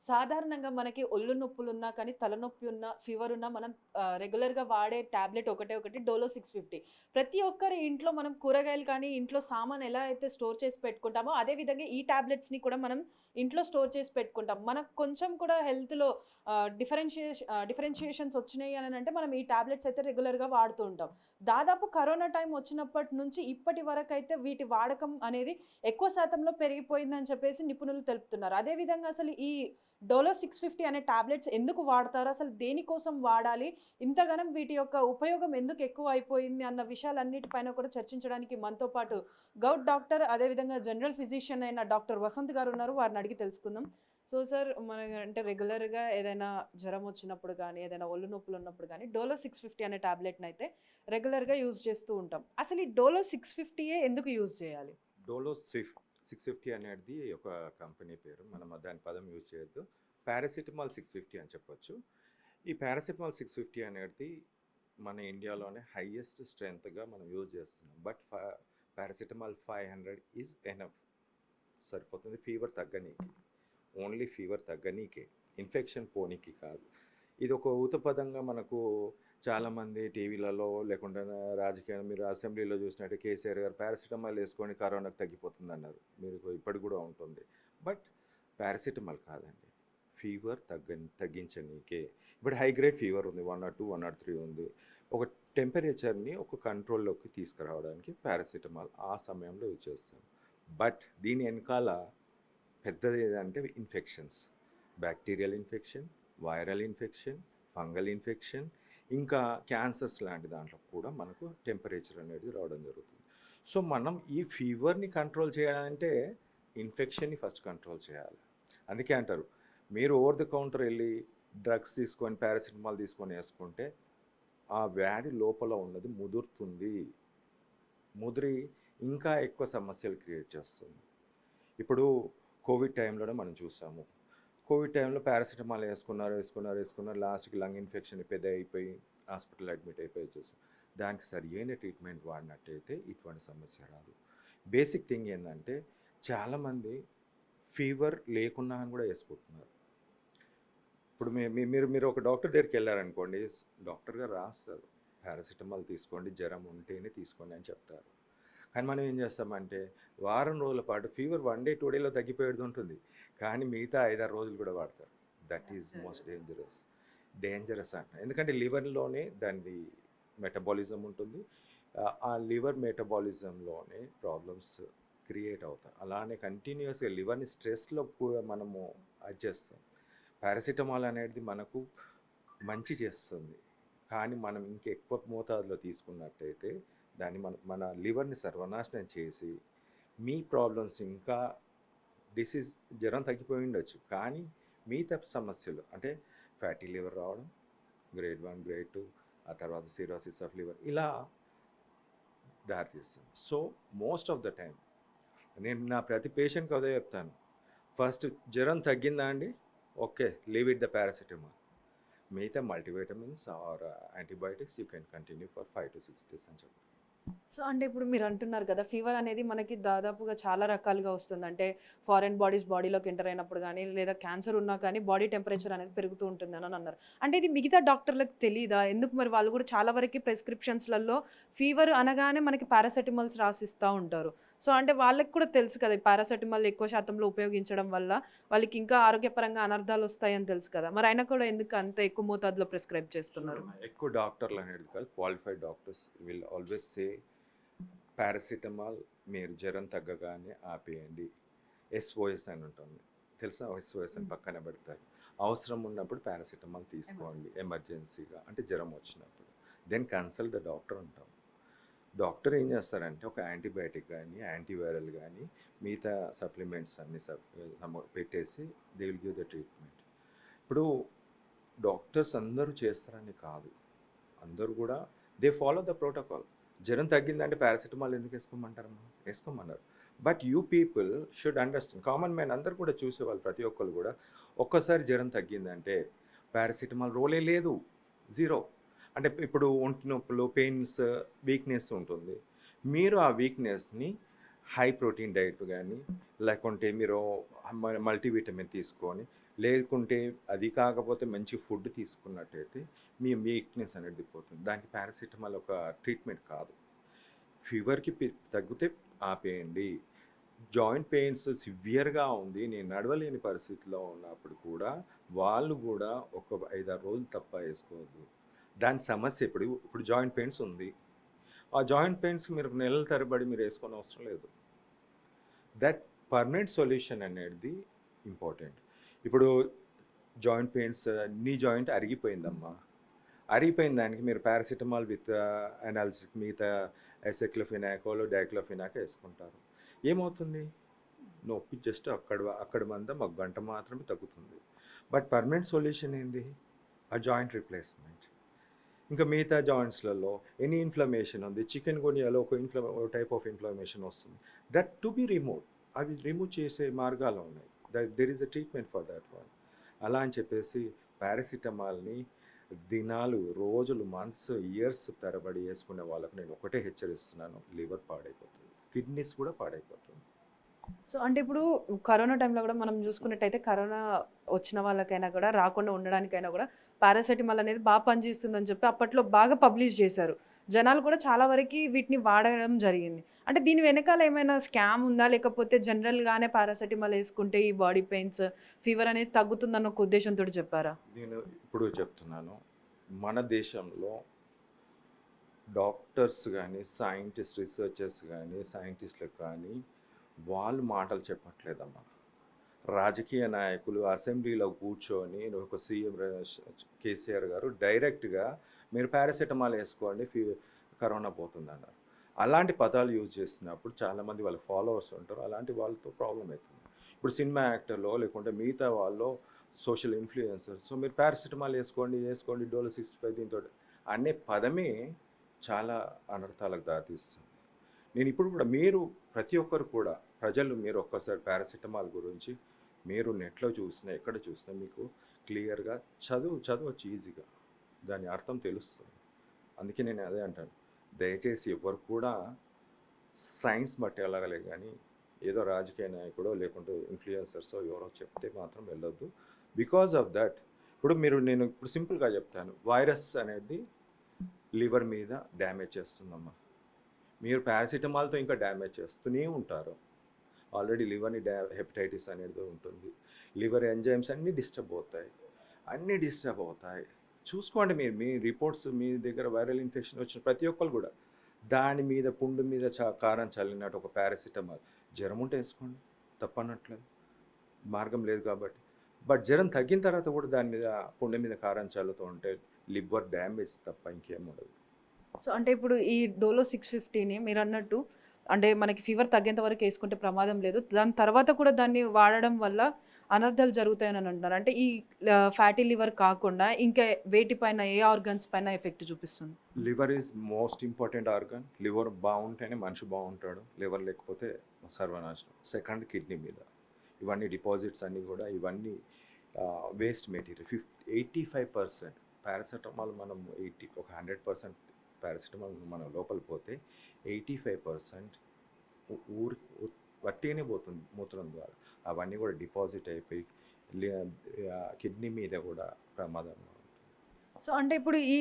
సాధారణంగా మనకి ఒళ్ళు నొప్పులున్నా కానీ, తలనొప్పి ఉన్నా, ఫీవర్ ఉన్నా మనం రెగ్యులర్‌గా వాడే టాబ్లెట్ ఒకటి డోలో 650. ప్రతి ఒక్కరి ఇంట్లో మనం కూరగాయలు కానీ, ఇంట్లో సామాను ఎలా అయితే స్టోర్ చేసి పెట్టుకుంటామో, అదే విధంగా ఈ టాబ్లెట్స్‌ని కూడా మనం ఇంట్లో స్టోర్ చేసి పెట్టుకుంటాం. మనకు కొంచెం కూడా హెల్త్‌లో డిఫరెన్షియేషన్స్ వచ్చినాయి అనంటే మనం ఈ టాబ్లెట్స్ అయితే రెగ్యులర్‌గా వాడుతూ ఉంటాం. దాదాపు కరోనా టైమ్ వచ్చినప్పటి నుంచి ఇప్పటి వరకైతే వీటి వాడకం అనేది ఎక్కువ శాతంలో పెరిగిపోయిందని చెప్పేసి నిపుణులు తెలుపుతున్నారు. అదే విధంగా అసలు ఈ డోలో 650 అనే టాబ్లెట్స్ ఎందుకు వాడతారు? అసలు దేనికోసం వాడాలి? ఇంతగనం వీటి యొక్క ఉపయోగం ఎందుకు ఎక్కువ అయిపోయింది అన్న విషయాలన్నిటి పైన కూడా చర్చించడానికి మనతో పాటు గౌట్ డాక్టర్ అదేవిధంగా జనరల్ ఫిజిషియన్ అయిన డాక్టర్ వసంత్ గారు ఉన్నారు. వారిని అడిగి తెలుసుకుందాం. సో సార్ మన అంటే రెగ్యులర్‌గా ఏదైనా జ్వరం వచ్చినప్పుడు గానీ, ఏదైనా ఒళ్ళు నొప్పులు ఉన్నప్పుడు గానీ, డోలో 650 అనే టాబ్లెట్‌నయితే రెగ్యులర్‌గా యూజ్ చేస్తూ ఉంటాం. అసలు ఈ డోలో 650 ఎందుకు యూజ్ చేయాలి? డోలో 650 అనేది ఒక కంపెనీ పేరు. మనం దాని పదం యూజ్ చేయొద్దు. పారాసిటమాల్ 650 అని చెప్పొచ్చు. ఈ పారాసిటమాల్ 650 అనేది మన ఇండియాలోనే హైయెస్ట్ స్ట్రెంగ్త్‌గా మనం యూజ్ చేస్తున్నాం. But paracetamol 500 is enough. సరిపోతుంది ఫీవర్ తగ్గనీకి. ఓన్లీ ఫీవర్ తగ్గనీకే. ఇన్ఫెక్షన్ పోనీకి కాదు. ఇది ఒక ఊతపదంగా మనకు చాలామంది టీవీలలో లేకుండా రాజకీయ మీరు అసెంబ్లీలో చూసినట్టు కేసీఆర్ గారు పారాసిటమాల్ వేసుకొని కరోనాకు తగ్గిపోతుంది అన్నారు. మీరు ఇప్పటికి కూడా ఉంటుంది. బట్ పారాసిటమాల్ కాదండి. ఫీవర్ తగ్గించనీకే. ఇప్పుడు హై గ్రేడ్ ఫీవర్ ఉంది, 102, 103 ఉంది. ఒక టెంపరేచర్ని ఒక కంట్రోల్లోకి తీసుకురావడానికి పారాసిటమాల్ ఆ సమయంలో యూజ్ చేస్తాం. బట్ దీని వెనకాల పెద్దది ఏదంటే infections, bacterial infection, viral infection, fungal infection, ఇంకా క్యాన్సర్స్ లాంటి దాంట్లో కూడా మనకు టెంపరేచర్ అనేది రావడం జరుగుతుంది. సో మనం ఈ ఫీవర్ని కంట్రోల్ చేయాలంటే ఇన్ఫెక్షన్ని ఫస్ట్ కంట్రోల్ చేయాలి. అందుకే అంటారు, మీరు ఓవర్ ది కౌంటర్ వెళ్ళి డ్రగ్స్ తీసుకొని పారాసిటమాల్ తీసుకొని వేసుకుంటే ఆ వ్యాధి లోపల ఉన్నది ముదురుతుంది. ముదిరి ఇంకా ఎక్కువ సమస్యలు క్రియేట్ చేస్తుంది. ఇప్పుడు కోవిడ్ టైంలోనే మనం చూసాము. కోవిడ్ టైంలో పారాసిటమాల్ వేసుకున్నారు. లాస్ట్కి లంగ్ ఇన్ఫెక్షన్ పెద్ద అయిపోయి హాస్పిటల్ అడ్మిట్ అయిపోయి వచ్చేసాం. దానికి సరి అయిన ట్రీట్మెంట్ వాడినట్టయితే ఇటువంటి సమస్య రాదు. బేసిక్ థింగ్ ఏంటంటే చాలామంది ఫీవర్ లేకున్నా అని కూడా వేసుకుంటున్నారు. ఇప్పుడు మీరు ఒక డాక్టర్ దగ్గరికి వెళ్ళారనుకోండి, డాక్టర్ గారు రాస్తారు, పారాసిటమాల్ తీసుకోండి, జ్వరం ఉంటేనే తీసుకోండి అని చెప్తారు. కానీ మనం ఏం చేస్తామంటే వారం రోజుల పాటు ఫీవర్ 1 డే 2 డేలో తగ్గిపోయేది ఉంటుంది, కానీ మిగతా 5-6 రోజులు కూడా వాడతారు. దట్ ఈజ్ మోస్ట్ డేంజరస్ అంట. ఎందుకంటే లివర్లోనే దాని మెటబాలిజం ఉంటుంది. ఆ లివర్ మెటబాలిజంలోనే ప్రాబ్లమ్స్ క్రియేట్ అవుతాయి. అలానే కంటిన్యూస్గా లివర్ని స్ట్రెస్లో మనము అది చేస్తాం. పారాసిటమాల్ అనేది మనకు మంచి చేస్తుంది, కానీ మనం ఇంకెక్కువ మోతాదులో తీసుకున్నట్టయితే దాన్ని మన లివర్ని సర్వనాశనం చేసి మీ ప్రాబ్లమ్స్ ఇంకా డిసీజ్ జ్వరం తగ్గిపోయి ఉండొచ్చు, కానీ మిగతా సమస్యలు అంటే ఫ్యాటీ లివర్ రావడం, గ్రేడ్ 1, గ్రేడ్ 2, ఆ తర్వాత సిరోసిస్ ఆఫ్ లివర్ ఇలా దారితీస్తుంది. So most of the time నేను నా ప్రతి పేషెంట్కి అదే చెప్తాను, ఫస్ట్ జ్వరం తగ్గిందా అండి, okay, leave it the paracetamol. మిగతా multivitamins or antibiotics you can continue for 5 to 6 days అని చెప్తాను. సో, అంటే ఇప్పుడు మీరంటున్నారు కదా! ఫీవర్ అనేది మనకి దాదాపుగా చాలా రకాలుగా వస్తుంది. అంటే ఫారెన్ బాడీస్ బాడీలోకి ఎంటర్ అయినప్పుడు గానీ, లేదా క్యాన్సర్ ఉన్నా కానీ బాడీ టెంపరేచర్ అనేది పెరుగుతూ ఉంటుందని అన్నారు. అంటే ఇది మిగతా డాక్టర్‌లకు తెలీదా? ఎందుకు మరి వాళ్ళు కూడా చాలా వరకి ప్రిస్క్రిప్షన్స్‌లలో ఫీవర్ అనగానే మనకి పారాసెటమాల్స్ రాసిస్తా ఉంటారు. సో, అంటే వాళ్ళకి కూడా తెలుసు కదా! ఈ పారాసెటమాల్ ఎక్కువ శాతంలో ఉపయోగించడం వల్ల వాళ్ళకి ఇంకా ఆరోగ్యపరంగా అనర్థాలొస్తాయని తెలుసు కదా! మరి అయినా కూడా ఎందుకు అంత ఎక్కువ మోతాదులో ప్రిస్క్రైబ్ చేస్తున్నారు? ఎక్కువ డాక్టర్లు అనేది కాదు, qualified doctors will always say paracetamol మీరు జ్వరం తగ్గగానే ఆపేయండి. ఎస్ఓఎస్ అని ఉంటుంది, తెలుసా? ఎస్ఓఎస్ అని పక్కన పెడతారు. అవసరం ఉన్నప్పుడు పారాసిటమాల్ తీసుకోండి, ఎమర్జెన్సీగా అంటే జ్వరం వచ్చినప్పుడు. దెన్ కన్సల్ట్ ద డాక్టర్ అంటాం. డాక్టర్ ఏం చేస్తారంటే ఒక యాంటీబయాటిక్ కానీ యాంటీవైరల్ కానీ మిగతా సప్లిమెంట్స్ అన్ని పెట్టేసి they will give the treatment. ఇప్పుడు డాక్టర్స్ అందరూ చేస్తారని కాదు, అందరూ కూడా దే ఫాలో ద ప్రోటోకాల్. జ్వరం తగ్గిందంటే పారాసిటమాల్ ఎందుకు వేసుకోమంటారమ్మా? వేసుకోమన్నారు. But you people should understand, common man అందరు కూడా చూసేవాళ్ళు, ప్రతి ఒక్కరు కూడా ఒక్కసారి జ్వరం తగ్గిందంటే పారాసిటమాల్ రోలే లేదు, జీరో. అంటే ఇప్పుడు ఒంటి నొప్పులు, పెయిన్స్, వీక్నెస్ ఉంటుంది. మీరు ఆ వీక్నెస్ని హై ప్రోటీన్ డైట్ కానీ లేకుంటే మీరు మల్టీవిటమిన్ తీసుకొని లేకుంటే అది కాకపోతే మంచి ఫుడ్ తీసుకున్నట్టయితే మీ వీక్నెస్ అనేది పోతుంది. దానికి పారాసిటమాల్ ఒక ట్రీట్మెంట్ కాదు. ఫీవర్కి తగ్గితే ఆపేయండి. జాయింట్ పెయిన్స్ సివియర్గా ఉంది, నేను నడవలేని పరిస్థితిలో ఉన్నప్పుడు కూడా వాళ్ళు కూడా ఒక 5-6 రోజులు తప్ప వేసుకోవద్దు. దాని సమస్య ఇప్పుడు జాయింట్ పెయిన్స్ ఉంది. ఆ జాయింట్ పెయిన్స్కి మీరు నెలల తరబడి మీరు వేసుకొని అవసరం లేదు. దట్ పర్మనెంట్ సొల్యూషన్ అనేది ఇంపార్టెంట్. ఇప్పుడు జాయింట్ పెయిన్స్, నీ జాయింట్ అరిగిపోయిందమ్మా, అరిగిపోయిన దానికి మీరు పారాసిటమాల్ విత్ అనాల్సిక్ మిగతా ఎసెక్లోఫినాకో డైక్లోఫినాకో వేసుకుంటారు. ఏమవుతుంది? నొప్పి జస్ట్ అక్కడ మందం ఒక గంట మాత్రమే తగ్గుతుంది. బట్ పర్మనెంట్ సొల్యూషన్ ఏంది? ఆ జాయింట్ రిప్లేస్మెంట్. ఇంకా మిగతా జాయింట్స్లలో ఎనీ ఇన్ఫ్లమేషన్ ఉంది, చికెన్ గునియాలో ఒక టైప్ ఆఫ్ ఇన్ఫ్లమేషన్ వస్తుంది, దట్ టు బి రిమూవ్. అవి రిమూవ్ చేసే మార్గాలు ఉన్నాయి. There is a treatment for that one. అలా అని చెప్పేసి పారాసిటమాల్ని దినాలు, రోజులు, మంత్స్, ఇయర్స్ తరబడి వేసుకునే వాళ్ళకు నేను ఒకటే హెచ్చరిస్తున్నాను, లివర్ పాడైపోతుంది, కిడ్నీస్ కూడా పాడైపోతుంది. సో అంటే ఇప్పుడు కరోనా టైంలో కూడా మనం చూసుకున్నట్టయితే కరోనా వచ్చిన వాళ్ళకైనా కూడా రాకుండా ఉండడానికైనా కూడా పారాసెటమాల్ అనేది బాగా పనిచేస్తుందని చెప్పి అప్పట్లో బాగా పబ్లిష్ చేశారు. జనాలు కూడా చాలా వరకు వీటిని వాడడం జరిగింది. అంటే దీని వెనకాల ఏమైనా స్కామ్ ఉందా? లేకపోతే జనరల్గానే పారాసెటమాల్ వేసుకుంటే ఈ బాడీ పెయిన్స్, ఫీవర్ అనేది తగ్గుతుందన్న ఒక ఉద్దేశంతో చెప్పారా? నేను ఇప్పుడు చెప్తున్నాను, మన దేశంలో డాక్టర్స్ కానీ, సైంటిస్ట్, రీసెర్చర్స్ కానీ, సైంటిస్టులకు కానీ వాళ్ళు మాటలు చెప్పట్లేదమ్మా. రాజకీయ నాయకులు అసెంబ్లీలో కూర్చొని ఒక సీఎం కేసీఆర్ గారు డైరెక్ట్గా మీరు పారాసెటమాల్ వేసుకోండి కరోనా పోతుంది అన్నారు. అలాంటి పదాలు యూజ్ చేస్తున్నప్పుడు చాలామంది వాళ్ళ ఫాలోవర్స్ ఉంటారు, అలాంటి వాళ్ళతో ప్రాబ్లం అవుతుంది. ఇప్పుడు సినిమా యాక్టర్లో లేకుంటే మిగతా వాళ్ళు సోషల్ ఇన్ఫ్లుయెన్సర్స్, సో మీరు పారాసెటమాల్ వేసుకోండి డోలో 65 దీంతో అనే పదమే చాలా అనర్థాలకు దారితీస్తుంది. నేను ఇప్పుడు కూడా మీరు ప్రతి ఒక్కరు కూడా ప్రజలు మీరు ఒక్కసారి పారాసెటమాల్ గురించి మీరు నెట్లో చూసినా ఎక్కడ చూసినా మీకు క్లియర్గా చదవచ్చు ఈజీగా, దాని అర్థం తెలుస్తుంది. అందుకే నేను అదే అంటాను, దయచేసి ఎవరు కూడా సైన్స్ బట్టి వెళ్ళగలే కానీ ఏదో రాజకీయ నాయకుడో లేకుంటే ఇన్ఫ్లుయెన్సర్సో ఎవరో చెప్తే మాత్రం వెళ్ళొద్దు. బికాజ్ ఆఫ్ దట్ నేను ఇప్పుడు సింపుల్గా చెప్తాను, వైరస్ అనేది లివర్ మీద డ్యామేజ్ చేస్తుందమ్మా. మీరు పారాసిటమాల్తో ఇంకా డ్యామేజ్ చేస్తూనే ఉంటారు. ఆల్రెడీ లివర్ని హెపటైటిస్ అనేది ఉంటుంది, లివర్ ఎంజైమ్స్ అన్నీ డిస్టర్బ్ అవుతాయి. చూసుకోండి మీరు, మీ రిపోర్ట్స్, మీ దగ్గర వైరల్ ఇన్ఫెక్షన్ వచ్చిన ప్రతి ఒక్కరు కూడా దాని మీద పుండు మీద కారం చల్లినట్టు ఒక పారాసిటమాల్, జ్వరం ఉంటే వేసుకోండి, తప్పనట్లేదు, మార్గం లేదు కాబట్టి. బట్ జ్వరం తగ్గిన తర్వాత కూడా దాని మీద పుండు మీద కారం చల్లుతూ ఉంటే లివర్ డ్యామేజ్ తప్ప ఇంకేం ఉండదు. సో అంటే ఇప్పుడు ఈ డోలో 650ని మీరు అన్నట్టు అంటే మనకి ఫీవర్ తగ్గేంత వరకు వేసుకుంటే ప్రమాదం లేదు, దాని తర్వాత కూడా దాన్ని వాడడం వల్ల అనర్థాలు జరుగుతాయని అంటున్నారు. అంటే ఈ ఫ్యాటీ లివర్ కాకుండా ఇంకా వేటిపైన, ఏ ఆర్గన్స్ పైన ఎఫెక్ట్ చూపిస్తుంది? Liver is most important organ. Liver బాగుంటేనే మనిషి బాగుంటాడు, లివర్ లేకపోతే సర్వనాశనం. సెకండ్ కిడ్నీ మీద ఇవన్నీ డిపాజిట్స్ అన్నీ కూడా ఇవన్నీ వేస్ట్ మెటీరియల్. 85% పారాసెటమాల్ మనం ఒక 100% పారాసెటమాల్ మనం లోపల పోతే 85% వట్టిగానే పోతుంది మూత్రం ద్వారా. అవన్నీ కూడా డిపాజిట్ అయిపోయి కిడ్నీ మీద కూడా ప్రమాదం. సో అంటే ఇప్పుడు ఈ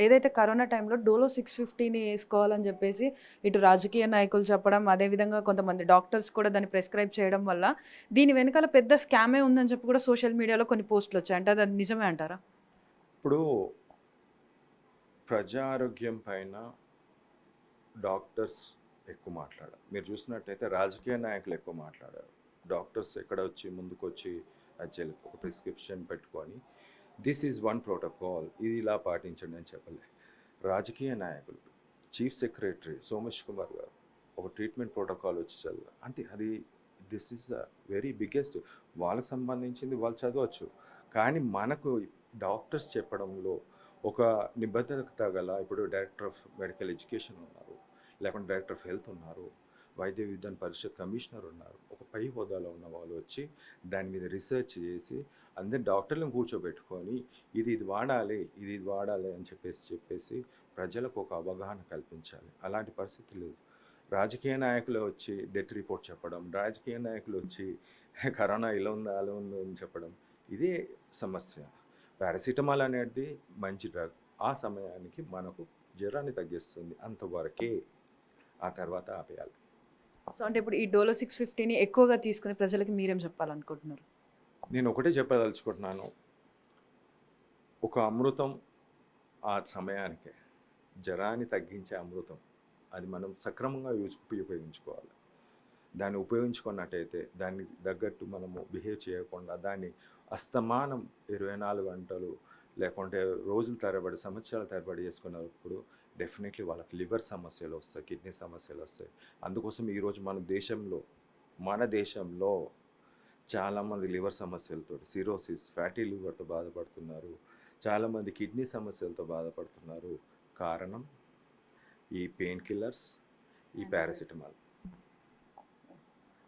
ఏదైతే కరోనా టైంలో డోలో 650ని వేసుకోవాలని చెప్పేసి ఇటు రాజకీయ నాయకులు చెప్పడం, అదేవిధంగా కొంతమంది డాక్టర్స్ కూడా దాన్ని ప్రిస్క్రైబ్ చేయడం వల్ల దీని వెనకాల పెద్ద స్కామే ఉందని చెప్పి కూడా సోషల్ మీడియాలో కొన్ని పోస్టులు వచ్చాయి. అంటే అది నిజమే అంటారా? ఇప్పుడు ప్రజారోగ్యం పైన డాక్టర్స్ ఎక్కువ మాట్లాడారు. మీరు చూసినట్టయితే రాజకీయ నాయకులు ఎక్కువ మాట్లాడారు. డాక్టర్స్ ఎక్కడ వచ్చి ముందుకు వచ్చి యాక్చువల్లీ ఒక ప్రిస్క్రిప్షన్ పెట్టుకొని దిస్ ఈజ్ వన్ ప్రోటోకాల్, ఇది ఇలా పాటించండి అని చెప్పలే. రాజకీయ నాయకులు, చీఫ్ సెక్రటరీ సోమేష్ కుమార్ గారు ఒక ట్రీట్మెంట్ ప్రోటోకాల్ వచ్చి అంటే అది this is the very biggest. వాళ్ళకి సంబంధించింది వాళ్ళు చదవచ్చు, కానీ మనకు డాక్టర్స్ చెప్పడంలో ఒక నిబద్ధత గల, ఇప్పుడు డైరెక్టర్ ఆఫ్ మెడికల్ ఎడ్యుకేషన్ ఉన్నారు, లేకుంటే డైరెక్టర్ ఆఫ్ హెల్త్ ఉన్నారు, వైద్య విధాన పరిషత్ కమిషనర్ ఉన్నారు, ఒక పై హోదాలో ఉన్న వాళ్ళు వచ్చి దాని మీద రీసెర్చ్ చేసి అందరి డాక్టర్లను కూర్చోబెట్టుకొని ఇది వాడాలి అని చెప్పేసి ప్రజలకు ఒక అవగాహన కల్పించాలి. అలాంటి పరిస్థితి లేదు. రాజకీయ నాయకులు వచ్చి డెత్ రిపోర్ట్ చెప్పడం, రాజకీయ నాయకులు వచ్చి కరోనా ఇలా ఉందా అలా ఉందో అని చెప్పడం, ఇదే సమస్య. పారాసిటమాల్ అనేది మంచి డ్రగ్. ఆ సమయానికి మనకు జ్వరాన్ని తగ్గిస్తుంది అంతవరకే. ఆ తర్వాత ఆపేయాలి. సో అంటే ఇప్పుడు ఈ డోలో 650ని ఎక్కువగా తీసుకునే ప్రజలకి మీరేం చెప్పాలనుకుంటున్నారు? నేను ఒకటే చెప్పదలుచుకుంటున్నాను. ఒక అమృతం ఆ సమయానికే. జ్వరాన్ని తగ్గించే అమృతం. అది మనం సక్రమంగా ఉపయోగించుకోవాలి. దాన్ని ఉపయోగించుకున్నట్టయితే దానికి తగ్గట్టు మనము బిహేవ్ చేయకుండా దాన్ని అస్తమానం 24 గంటలు లేకుంటే రోజుల తరబడి సంవత్సరాల తరబడి చేసుకున్నప్పుడు డెఫినెట్లీ వాళ్ళకి లివర్ సమస్యలు వస్తాయి, కిడ్నీ సమస్యలు వస్తాయి. అందుకోసం ఈరోజు మన దేశంలో చాలామంది లివర్ సమస్యలతో సిరోసిస్ ఫ్యాటీ లివర్తో బాధపడుతున్నారు. చాలామంది కిడ్నీ సమస్యలతో బాధపడుతున్నారు. కారణం ఈ పెయిన్ కిల్లర్స్, ఈ పారాసిటమాల్.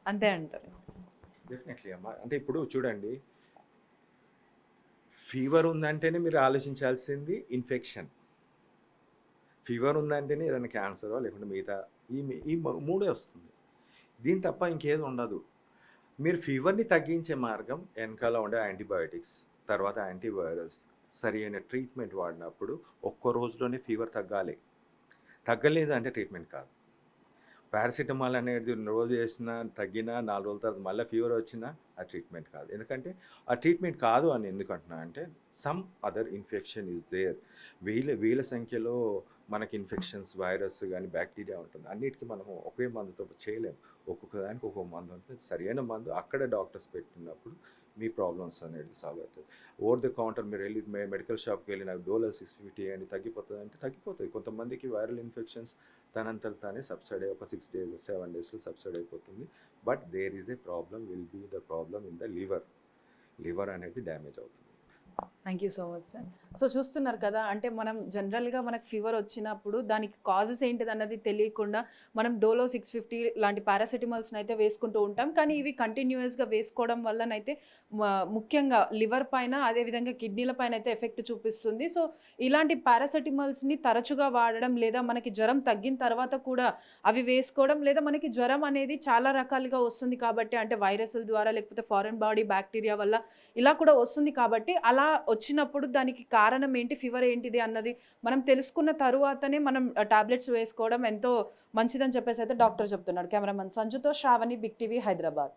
అంతే అంటారు. డెఫినెట్లీ అమ్మా. అంటే ఇప్పుడు చూడండి, ఫీవర్ ఉందంటేనే మీరు ఆలోచించాల్సింది ఇన్ఫెక్షన్. ఫీవర్ ఉందంటేనే ఏదైనా క్యాన్సరో లేకుంటే మిగతా ఈ మూడే వస్తుంది. దీని తప్ప ఇంకేది ఉండదు. మీరు ఫీవర్ని తగ్గించే మార్గం వెనకాల ఉండే యాంటీబయాటిక్స్, తర్వాత యాంటీవైరస్, సరి అయిన ట్రీట్మెంట్ వాడినప్పుడు ఒక్క రోజులోనే ఫీవర్ తగ్గాలి. తగ్గలేదు అంటే ట్రీట్మెంట్ కాదు. పారాసిటమాల్ అనేది రోజు వేసినా తగ్గినా 4 రోజుల తర్వాత మళ్ళీ ఫీవర్ వచ్చినా ఆ ట్రీట్మెంట్ కాదు. ఎందుకంటే ఆ ట్రీట్మెంట్ కాదు అని ఎందుకు అంటున్నా అంటే some other infection is there. వేల సంఖ్యలో మనకి ఇన్ఫెక్షన్స్, వైరస్ కానీ బ్యాక్టీరియా ఉంటుంది. అన్నిటికీ మనము ఒకే మందుతో చేయలేము. ఒక్కొక్క దానికి ఒక్కొక్క మందు ఉంటుంది. సరైన మందు అక్కడ డాక్టర్స్ పెట్టినప్పుడు మీ ప్రాబ్లమ్స్ అనేది సాల్వ్ అవుతుంది. ఓవర్ ద కౌంటర్ మీరు వెళ్ళి మెడికల్ షాప్కి వెళ్ళి నాకు డోలో 650 అని తగ్గిపోతుంది అంటే తగ్గిపోతుంది. కొంతమందికి వైరల్ ఇన్ఫెక్షన్స్ తనంతట తానే సబ్సైడ్ అయ్యి ఒక 6 days 7 daysలో సబ్సైడ్ అయిపోతుంది. But there is a problem, will be the problem in the liver అనేది డ్యామేజ్ అవుతుంది. Thank you so much sir. So చూస్తున్నారు కదా, అంటే మనం జనరల్గా మనకు ఫీవర్ వచ్చినప్పుడు దానికి కాజెస్ ఏంటిది అన్నది తెలియకుండా మనం డోలో 650 లాంటి పారాసిటమాల్స్ని అయితే వేసుకుంటూ ఉంటాం. కానీ ఇవి కంటిన్యూస్గా వేసుకోవడం వల్లనైతే ముఖ్యంగా లివర్ పైన అదేవిధంగా కిడ్నీల పైన అయితే ఎఫెక్ట్ చూపిస్తుంది. సో ఇలాంటి పారాసిటమాల్స్ని తరచుగా వాడడం లేదా మనకి జ్వరం తగ్గిన తర్వాత కూడా అవి వేసుకోవడం, లేదా మనకి జ్వరం అనేది చాలా రకాలుగా వస్తుంది కాబట్టి, అంటే వైరస్ల ద్వారా లేకపోతే ఫారెన్ బాడీ బ్యాక్టీరియా వల్ల ఇలా కూడా వస్తుంది కాబట్టి, అలా వచ్చినప్పుడు దానికి కారణం ఏంటి, ఫీవర్ ఏంటిది అన్నది మనం తెలుసుకున్న తరువాతనే మనం టాబ్లెట్స్ వేసుకోవడం ఎంతో మంచిదని చెప్పేసి అయితే డాక్టర్ చెప్తున్నాడు. కెమెరామెన్ సంజుతో శ్రావణి, బిగ్ టీవీ, హైదరాబాద్.